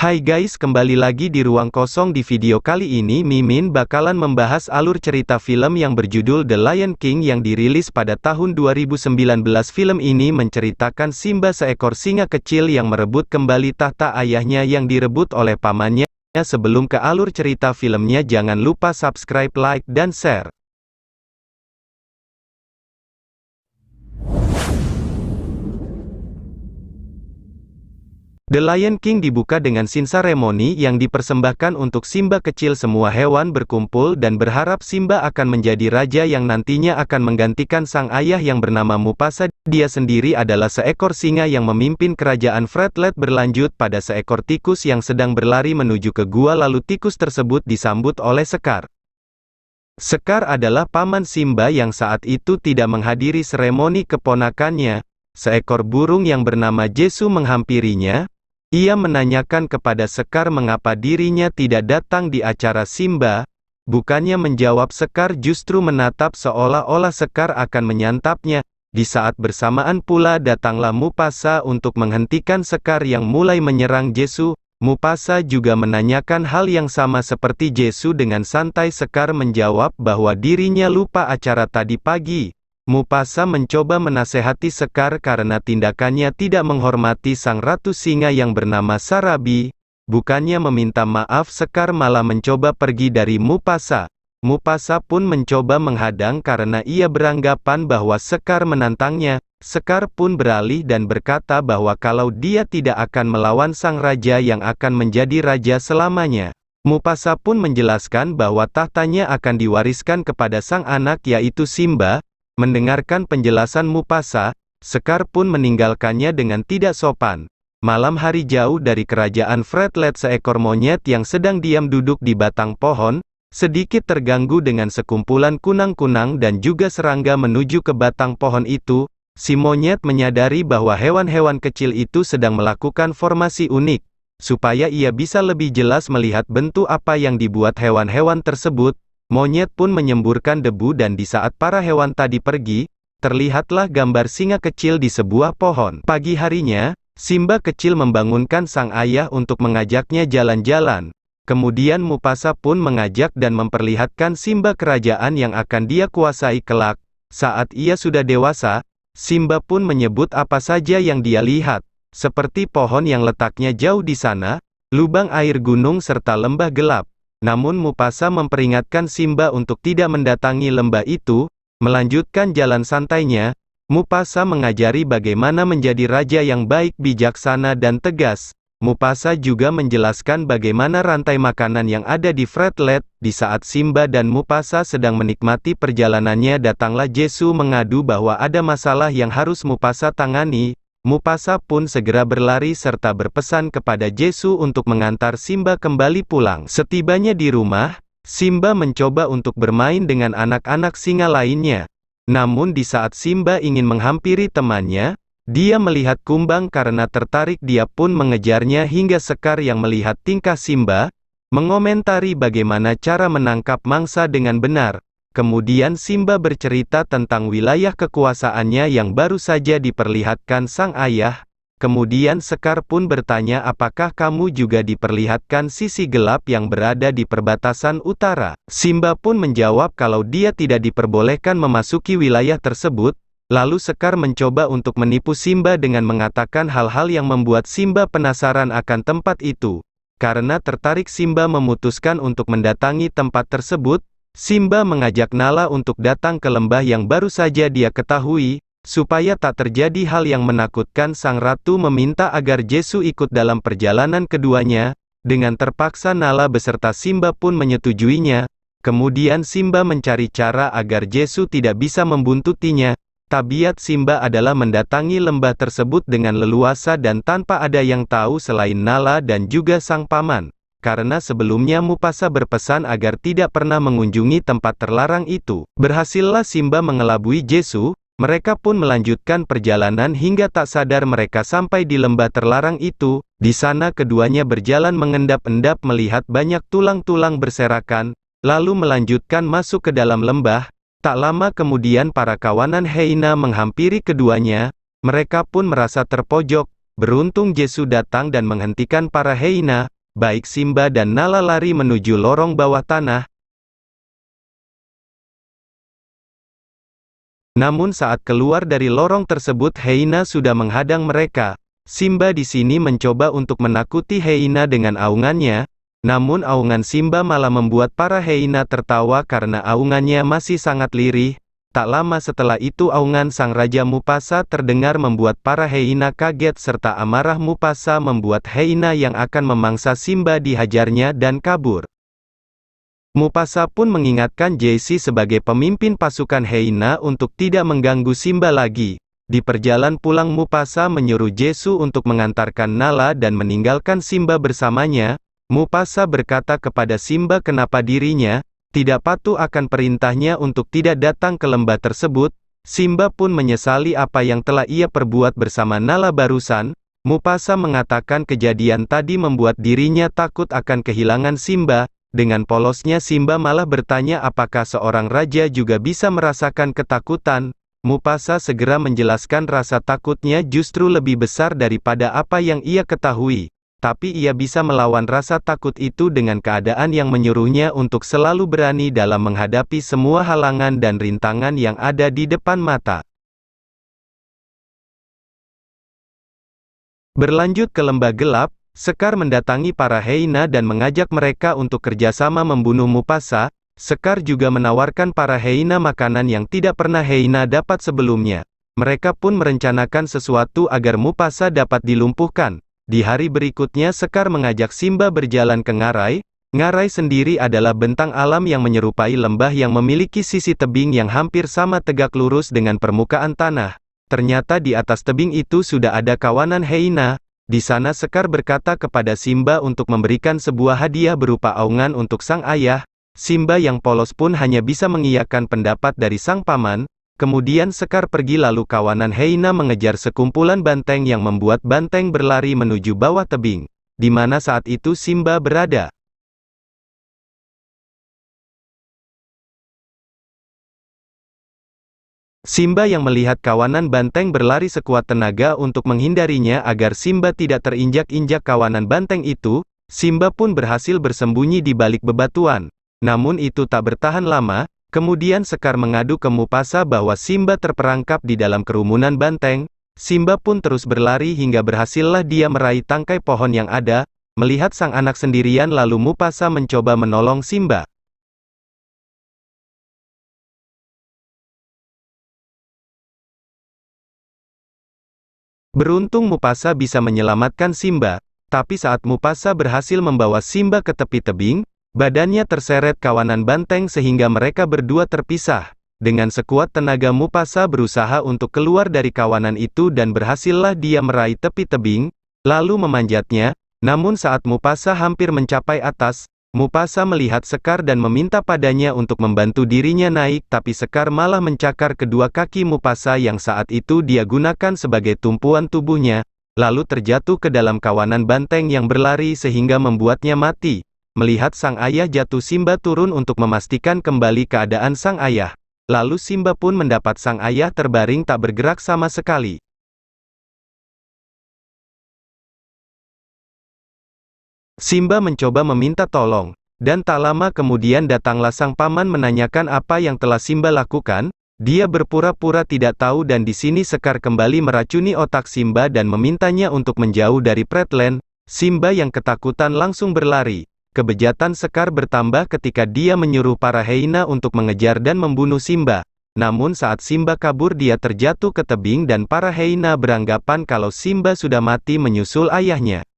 Hai guys, kembali lagi di Ruang Kosong. Di video kali ini Mimin bakalan membahas alur cerita film yang berjudul The Lion King yang dirilis pada tahun 2019. Film ini menceritakan Simba, seekor singa kecil yang merebut kembali tahta ayahnya yang direbut oleh pamannya. Sebelum ke alur cerita filmnya, jangan lupa subscribe, like, dan share. The Lion King dibuka dengan scene seremoni yang dipersembahkan untuk Simba kecil. Semua hewan berkumpul dan berharap Simba akan menjadi raja yang nantinya akan menggantikan sang ayah yang bernama Mufasa. Dia sendiri adalah seekor singa yang memimpin kerajaan Fredlet. Berlanjut pada seekor tikus yang sedang berlari menuju ke gua, lalu tikus tersebut disambut oleh Scar. Scar adalah paman Simba yang saat itu tidak menghadiri seremoni keponakannya. Seekor burung yang bernama Jesu menghampirinya. Ia menanyakan kepada Scar mengapa dirinya tidak datang di acara Simba. Bukannya menjawab, Scar justru menatap seolah-olah Scar akan menyantapnya. Di saat bersamaan pula datanglah Mufasa untuk menghentikan Scar yang mulai menyerang Jesu. Mufasa juga menanyakan hal yang sama seperti Jesu. Dengan santai Scar menjawab bahwa dirinya lupa acara tadi pagi. Mufasa mencoba menasehati Scar karena tindakannya tidak menghormati sang ratu singa yang bernama Sarabi. Bukannya meminta maaf, Scar malah mencoba pergi dari Mufasa. Mufasa pun mencoba menghadang karena ia beranggapan bahwa Scar menantangnya. Scar pun beralih dan berkata bahwa kalau dia tidak akan melawan sang raja yang akan menjadi raja selamanya. Mufasa pun menjelaskan bahwa tahtanya akan diwariskan kepada sang anak, yaitu Simba. Mendengarkan penjelasan Mufasa, Scar pun meninggalkannya dengan tidak sopan. Malam hari, jauh dari kerajaan Fredlet, seekor monyet yang sedang diam duduk di batang pohon, sedikit terganggu dengan sekumpulan kunang-kunang dan juga serangga menuju ke batang pohon itu. Si monyet menyadari bahwa hewan-hewan kecil itu sedang melakukan formasi unik. Supaya ia bisa lebih jelas melihat bentuk apa yang dibuat hewan-hewan tersebut, monyet pun menyemburkan debu, dan di saat para hewan tadi pergi, terlihatlah gambar singa kecil di sebuah pohon. Pagi harinya, Simba kecil membangunkan sang ayah untuk mengajaknya jalan-jalan. Kemudian Mufasa pun mengajak dan memperlihatkan Simba kerajaan yang akan dia kuasai kelak. Saat ia sudah dewasa, Simba pun menyebut apa saja yang dia lihat, seperti pohon yang letaknya jauh di sana, lubang air gunung serta lembah gelap. Namun Mufasa memperingatkan Simba untuk tidak mendatangi lembah itu. Melanjutkan jalan santainya, Mufasa mengajari bagaimana menjadi raja yang baik, bijaksana, dan tegas. Mufasa juga menjelaskan bagaimana rantai makanan yang ada di Fredlet. Di saat Simba dan Mufasa sedang menikmati perjalanannya, datanglah Jesu mengadu bahwa ada masalah yang harus Mufasa tangani. Mufasa pun segera berlari serta berpesan kepada Jesu untuk mengantar Simba kembali pulang. Setibanya di rumah, Simba mencoba untuk bermain dengan anak-anak singa lainnya. Namun di saat Simba ingin menghampiri temannya, dia melihat kumbang. Karena tertarik, dia pun mengejarnya hingga Scar yang melihat tingkah Simba, mengomentari bagaimana cara menangkap mangsa dengan benar. Kemudian Simba bercerita tentang wilayah kekuasaannya yang baru saja diperlihatkan sang ayah. Kemudian Scar pun bertanya, apakah kamu juga diperlihatkan sisi gelap yang berada di perbatasan utara? Simba pun menjawab kalau dia tidak diperbolehkan memasuki wilayah tersebut. Lalu Scar mencoba untuk menipu Simba dengan mengatakan hal-hal yang membuat Simba penasaran akan tempat itu. Karena tertarik, Simba memutuskan untuk mendatangi tempat tersebut. Simba mengajak Nala untuk datang ke lembah yang baru saja dia ketahui. Supaya tak terjadi hal yang menakutkan, sang ratu meminta agar Jesu ikut dalam perjalanan keduanya. Dengan terpaksa Nala beserta Simba pun menyetujuinya. Kemudian Simba mencari cara agar Jesu tidak bisa membuntutinya. Tabiat Simba adalah mendatangi lembah tersebut dengan leluasa dan tanpa ada yang tahu selain Nala dan juga sang paman. Karena sebelumnya Mufasa berpesan agar tidak pernah mengunjungi tempat terlarang itu. Berhasillah Simba mengelabui Jesu. Mereka pun melanjutkan perjalanan hingga tak sadar mereka sampai di lembah terlarang itu. Di sana keduanya berjalan mengendap-endap melihat banyak tulang-tulang berserakan, lalu melanjutkan masuk ke dalam lembah. Tak lama kemudian para kawanan hyena menghampiri keduanya. Mereka pun merasa terpojok. Beruntung Jesu datang dan menghentikan para hyena, baik Simba dan Nala lari menuju lorong bawah tanah. Namun saat keluar dari lorong tersebut hyena sudah menghadang mereka. Simba di sini mencoba untuk menakuti hyena dengan aungannya, namun aungan Simba malah membuat para hyena tertawa karena aungannya masih sangat lirih. Tak lama setelah itu aungan sang Raja Mufasa terdengar membuat para hyena kaget serta amarah Mufasa membuat hyena yang akan memangsa Simba dihajarnya dan kabur. Mufasa pun mengingatkan Jesse sebagai pemimpin pasukan hyena untuk tidak mengganggu Simba lagi. Di perjalanan pulang Mufasa menyuruh Jesse untuk mengantarkan Nala dan meninggalkan Simba bersamanya. Mufasa berkata kepada Simba kenapa dirinya tidak patuh akan perintahnya untuk tidak datang ke lembah tersebut. Simba pun menyesali apa yang telah ia perbuat bersama Nala barusan. Mufasa mengatakan kejadian tadi membuat dirinya takut akan kehilangan Simba. Dengan polosnya Simba malah bertanya apakah seorang raja juga bisa merasakan ketakutan. Mufasa segera menjelaskan rasa takutnya justru lebih besar daripada apa yang ia ketahui. Tapi ia bisa melawan rasa takut itu dengan keadaan yang menyuruhnya untuk selalu berani dalam menghadapi semua halangan dan rintangan yang ada di depan mata. Berlanjut ke lembah gelap, Sekar mendatangi para hyena dan mengajak mereka untuk kerjasama membunuh Mufasa. Sekar juga menawarkan para hyena makanan yang tidak pernah hyena dapat sebelumnya. Mereka pun merencanakan sesuatu agar Mufasa dapat dilumpuhkan. Di hari berikutnya Sekar mengajak Simba berjalan ke Ngarai. Ngarai sendiri adalah bentang alam yang menyerupai lembah yang memiliki sisi tebing yang hampir sama tegak lurus dengan permukaan tanah. Ternyata di atas tebing itu sudah ada kawanan hyena. Di sana Sekar berkata kepada Simba untuk memberikan sebuah hadiah berupa aungan untuk sang ayah. Simba yang polos pun hanya bisa mengiyakan pendapat dari sang paman. Kemudian Sekar pergi lalu kawanan hyena mengejar sekumpulan banteng yang membuat banteng berlari menuju bawah tebing, di mana saat itu Simba berada. Simba yang melihat kawanan banteng berlari sekuat tenaga untuk menghindarinya agar Simba tidak terinjak-injak kawanan banteng itu, Simba pun berhasil bersembunyi di balik bebatuan. Namun itu tak bertahan lama. Kemudian Sekar mengadu ke Mufasa bahwa Simba terperangkap di dalam kerumunan banteng. Simba pun terus berlari hingga berhasillah dia meraih tangkai pohon yang ada. Melihat sang anak sendirian lalu Mufasa mencoba menolong Simba. Beruntung Mufasa bisa menyelamatkan Simba, tapi saat Mufasa berhasil membawa Simba ke tepi tebing, badannya terseret kawanan banteng sehingga mereka berdua terpisah. Dengan sekuat tenaga Mufasa berusaha untuk keluar dari kawanan itu dan berhasillah dia meraih tepi tebing, lalu memanjatnya. Namun saat Mufasa hampir mencapai atas, Mufasa melihat Sekar dan meminta padanya untuk membantu dirinya naik tapi Sekar malah mencakar kedua kaki Mufasa yang saat itu dia gunakan sebagai tumpuan tubuhnya, lalu terjatuh ke dalam kawanan banteng yang berlari sehingga membuatnya mati. Melihat sang ayah jatuh Simba turun untuk memastikan kembali keadaan sang ayah. Lalu Simba pun mendapat sang ayah terbaring tak bergerak sama sekali. Simba mencoba meminta tolong, dan tak lama kemudian datanglah sang paman menanyakan apa yang telah Simba lakukan. Dia berpura-pura tidak tahu dan di sini Sekar kembali meracuni otak Simba dan memintanya untuk menjauh dari Pretland. Simba yang ketakutan langsung berlari. Kebejatan Sekar bertambah ketika dia menyuruh para hyena untuk mengejar dan membunuh Simba. Namun saat Simba kabur dia terjatuh ke tebing dan para hyena beranggapan kalau Simba sudah mati menyusul ayahnya.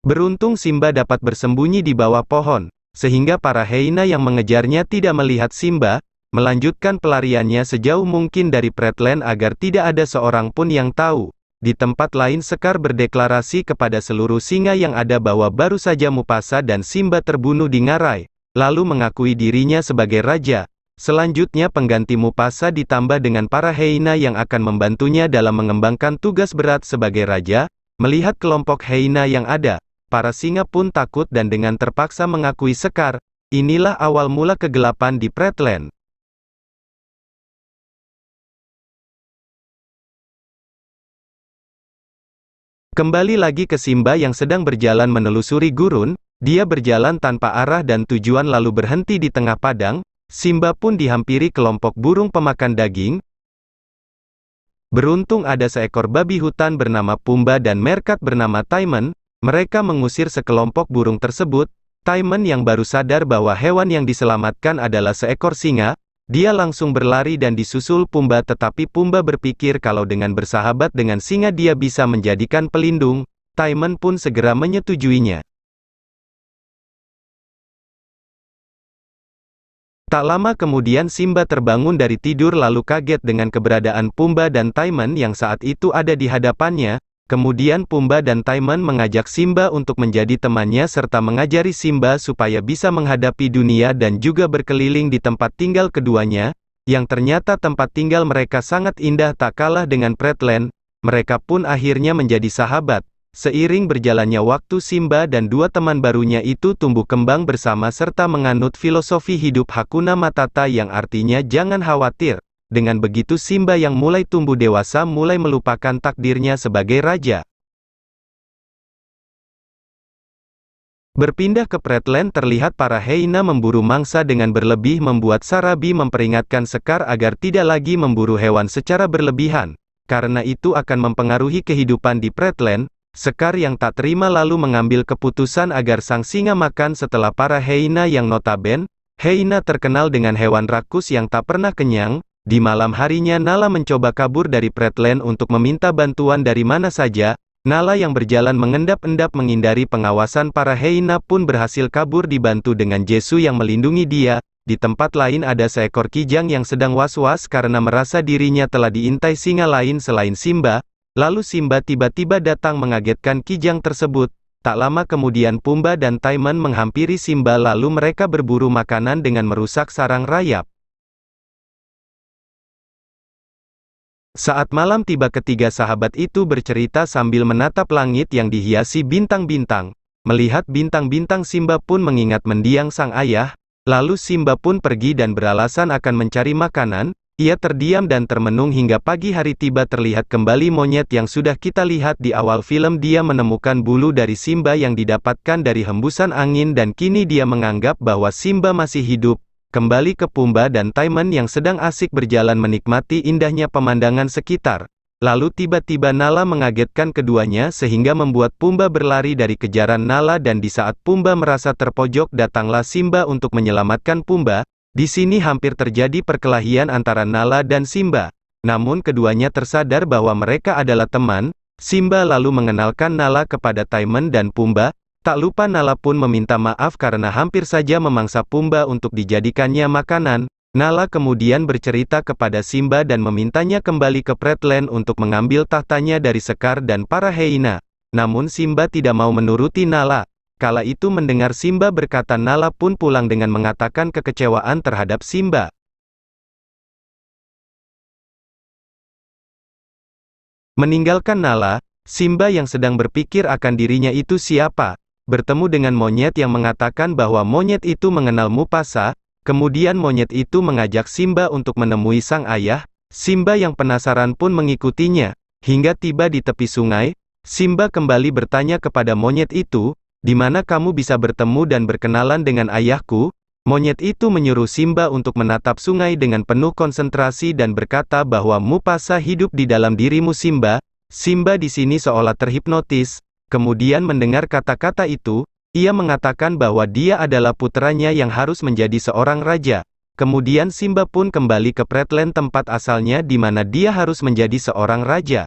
Beruntung Simba dapat bersembunyi di bawah pohon, sehingga para hyena yang mengejarnya tidak melihat Simba, melanjutkan pelariannya sejauh mungkin dari Pretland agar tidak ada seorang pun yang tahu. Di tempat lain Sekar berdeklarasi kepada seluruh singa yang ada bahwa baru saja Mufasa dan Simba terbunuh di Ngarai, lalu mengakui dirinya sebagai raja. Selanjutnya pengganti Mufasa ditambah dengan para hyena yang akan membantunya dalam mengembangkan tugas berat sebagai raja. Melihat kelompok hyena yang ada, para singa pun takut dan dengan terpaksa mengakui Sekar. Inilah awal mula kegelapan di Pretland. Kembali lagi ke Simba yang sedang berjalan menelusuri gurun, dia berjalan tanpa arah dan tujuan lalu berhenti di tengah padang. Simba pun dihampiri kelompok burung pemakan daging. Beruntung ada seekor babi hutan bernama Pumba dan meerkat bernama Timon. Mereka mengusir sekelompok burung tersebut. Timon yang baru sadar bahwa hewan yang diselamatkan adalah seekor singa, dia langsung berlari dan disusul Pumba, tetapi Pumba berpikir kalau dengan bersahabat dengan singa dia bisa menjadikan pelindung. Timon pun segera menyetujuinya. Tak lama kemudian Simba terbangun dari tidur lalu kaget dengan keberadaan Pumba dan Timon yang saat itu ada di hadapannya. Kemudian Pumba dan Timon mengajak Simba untuk menjadi temannya serta mengajari Simba supaya bisa menghadapi dunia dan juga berkeliling di tempat tinggal keduanya, yang ternyata tempat tinggal mereka sangat indah tak kalah dengan Pretland. Mereka pun akhirnya menjadi sahabat. Seiring berjalannya waktu Simba dan dua teman barunya itu tumbuh kembang bersama serta menganut filosofi hidup Hakuna Matata yang artinya jangan khawatir. Dengan begitu Simba yang mulai tumbuh dewasa mulai melupakan takdirnya sebagai raja. Berpindah ke Pretland terlihat para hyena memburu mangsa dengan berlebih membuat Sarabi memperingatkan Sekar agar tidak lagi memburu hewan secara berlebihan. Karena itu akan mempengaruhi kehidupan di Pretland. Sekar yang tak terima lalu mengambil keputusan agar sang singa makan setelah para hyena yang notaben. Hyena terkenal dengan hewan rakus yang tak pernah kenyang. Di malam harinya Nala mencoba kabur dari Pretland untuk meminta bantuan dari mana saja. Nala yang berjalan mengendap-endap menghindari pengawasan para hyena pun berhasil kabur dibantu dengan Jesu yang melindungi dia. Di tempat lain ada seekor kijang yang sedang was-was karena merasa dirinya telah diintai singa lain selain Simba. Lalu Simba tiba-tiba datang mengagetkan kijang tersebut. Tak lama kemudian Pumba dan Timon menghampiri Simba lalu mereka berburu makanan dengan merusak sarang rayap. Saat malam tiba ketiga sahabat itu bercerita sambil menatap langit yang dihiasi bintang-bintang. Melihat bintang-bintang Simba pun mengingat mendiang sang ayah. Lalu Simba pun pergi dan beralasan akan mencari makanan. Ia terdiam dan termenung hingga pagi hari tiba terlihat kembali monyet yang sudah kita lihat di awal film. Dia menemukan bulu dari Simba yang didapatkan dari hembusan angin dan kini dia menganggap bahwa Simba masih hidup. Kembali ke Pumba dan Timon yang sedang asik berjalan menikmati indahnya pemandangan sekitar. Lalu tiba-tiba Nala mengagetkan keduanya sehingga membuat Pumba berlari dari kejaran Nala dan di saat Pumba merasa terpojok datanglah Simba untuk menyelamatkan Pumba. Di sini hampir terjadi perkelahian antara Nala dan Simba. Namun keduanya tersadar bahwa mereka adalah teman. Simba lalu mengenalkan Nala kepada Timon dan Pumba. Tak lupa Nala pun meminta maaf karena hampir saja memangsa Pumba untuk dijadikannya makanan. Nala kemudian bercerita kepada Simba dan memintanya kembali ke Pretland untuk mengambil tahtanya dari Sekar dan para hyena. Namun Simba tidak mau menuruti Nala. Kala itu mendengar Simba berkata Nala pun pulang dengan mengatakan kekecewaan terhadap Simba. Meninggalkan Nala, Simba yang sedang berpikir akan dirinya itu siapa, bertemu dengan monyet yang mengatakan bahwa monyet itu mengenal Mufasa. Kemudian monyet itu mengajak Simba untuk menemui sang ayah. Simba yang penasaran pun mengikutinya. Hingga tiba di tepi sungai, Simba kembali bertanya kepada monyet itu, "Di mana kamu bisa bertemu dan berkenalan dengan ayahku?" Monyet itu menyuruh Simba untuk menatap sungai dengan penuh konsentrasi dan berkata bahwa Mufasa hidup di dalam dirimu Simba. Simba di sini seolah terhipnotis. Kemudian mendengar kata-kata itu, ia mengatakan bahwa dia adalah putranya yang harus menjadi seorang raja. Kemudian Simba pun kembali ke Pretland tempat asalnya di mana dia harus menjadi seorang raja.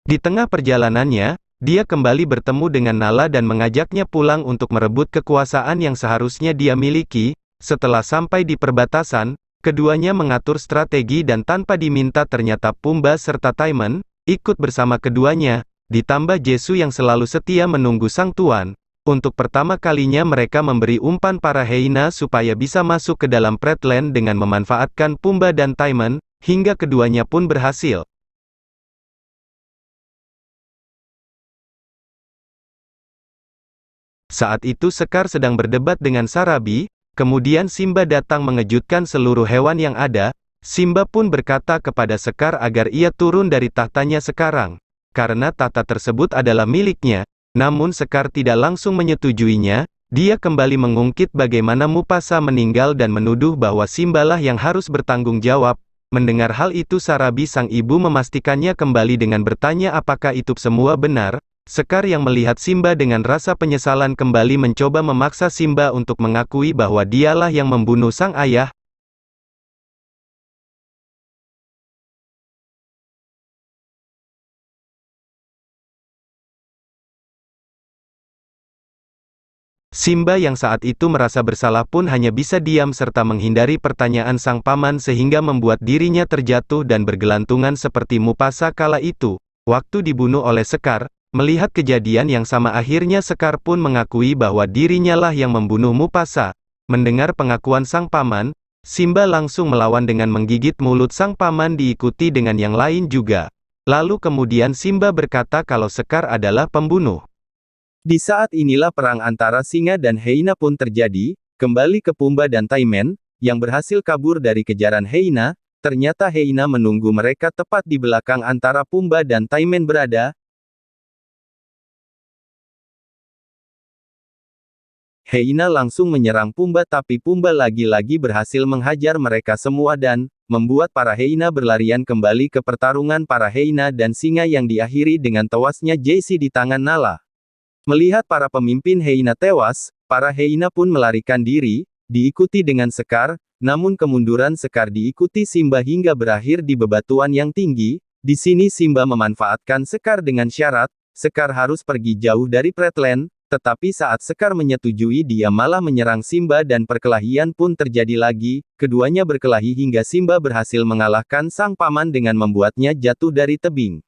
Di tengah perjalanannya, dia kembali bertemu dengan Nala dan mengajaknya pulang untuk merebut kekuasaan yang seharusnya dia miliki. Setelah sampai di perbatasan, keduanya mengatur strategi dan tanpa diminta ternyata Pumba serta Timon ikut bersama keduanya, ditambah Jesu yang selalu setia menunggu sang tuan. Untuk pertama kalinya mereka memberi umpan para hyena supaya bisa masuk ke dalam Pretland dengan memanfaatkan Pumba dan Timon, hingga keduanya pun berhasil. Saat itu Sekar sedang berdebat dengan Sarabi, kemudian Simba datang mengejutkan seluruh hewan yang ada. Simba pun berkata kepada Sekar agar ia turun dari tahtanya sekarang. karena tahta tersebut adalah miliknya. Namun Sekar tidak langsung menyetujuinya. Dia kembali mengungkit bagaimana Mufasa meninggal dan menuduh bahwa Simbalah yang harus bertanggung jawab. Mendengar hal itu Sarabi sang ibu memastikannya kembali dengan bertanya apakah itu semua benar. Sekar yang melihat Simba dengan rasa penyesalan kembali mencoba memaksa Simba untuk mengakui bahwa dialah yang membunuh sang ayah. Simba yang saat itu merasa bersalah pun hanya bisa diam serta menghindari pertanyaan sang paman sehingga membuat dirinya terjatuh dan bergelantungan seperti Mufasa kala itu. Waktu dibunuh oleh Sekar, melihat kejadian yang sama akhirnya Sekar pun mengakui bahwa dirinya lah yang membunuh Mufasa. Mendengar pengakuan sang paman, Simba langsung melawan dengan menggigit mulut sang paman diikuti dengan yang lain juga. Lalu kemudian Simba berkata kalau Sekar adalah pembunuh. Di saat inilah perang antara singa dan hyena pun terjadi, kembali ke Pumba dan Taimen, yang berhasil kabur dari kejaran hyena. Ternyata hyena menunggu mereka tepat di belakang antara Pumba dan Taimen berada. Hyena langsung menyerang Pumba tapi Pumba lagi-lagi berhasil menghajar mereka semua dan membuat para hyena berlarian kembali ke pertarungan para hyena dan singa yang diakhiri dengan tewasnya Jesse di tangan Nala. Melihat para pemimpin hyena tewas, para hyena pun melarikan diri, diikuti dengan Sekar, namun kemunduran Sekar diikuti Simba hingga berakhir di bebatuan yang tinggi. Di sini Simba memanfaatkan Sekar dengan syarat, Sekar harus pergi jauh dari Flatland. Tetapi saat Sekar menyetujui dia malah menyerang Simba dan perkelahian pun terjadi lagi, keduanya berkelahi hingga Simba berhasil mengalahkan sang paman dengan membuatnya jatuh dari tebing.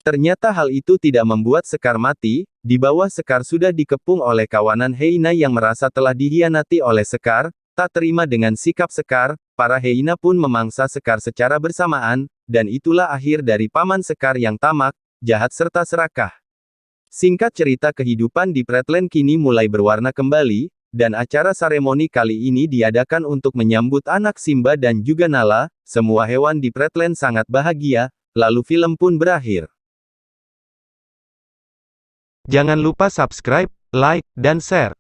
Ternyata hal itu tidak membuat Sekar mati, di bawah Sekar sudah dikepung oleh kawanan hyena yang merasa telah dihianati oleh Sekar. Tak terima dengan sikap Sekar, para hyena pun memangsa Sekar secara bersamaan, dan itulah akhir dari paman Sekar yang tamak, jahat serta serakah. Singkat cerita kehidupan di Flatland kini mulai berwarna kembali, dan acara seremoni kali ini diadakan untuk menyambut anak Simba dan juga Nala. Semua hewan di Flatland sangat bahagia, lalu film pun berakhir. Jangan lupa subscribe, like, dan share.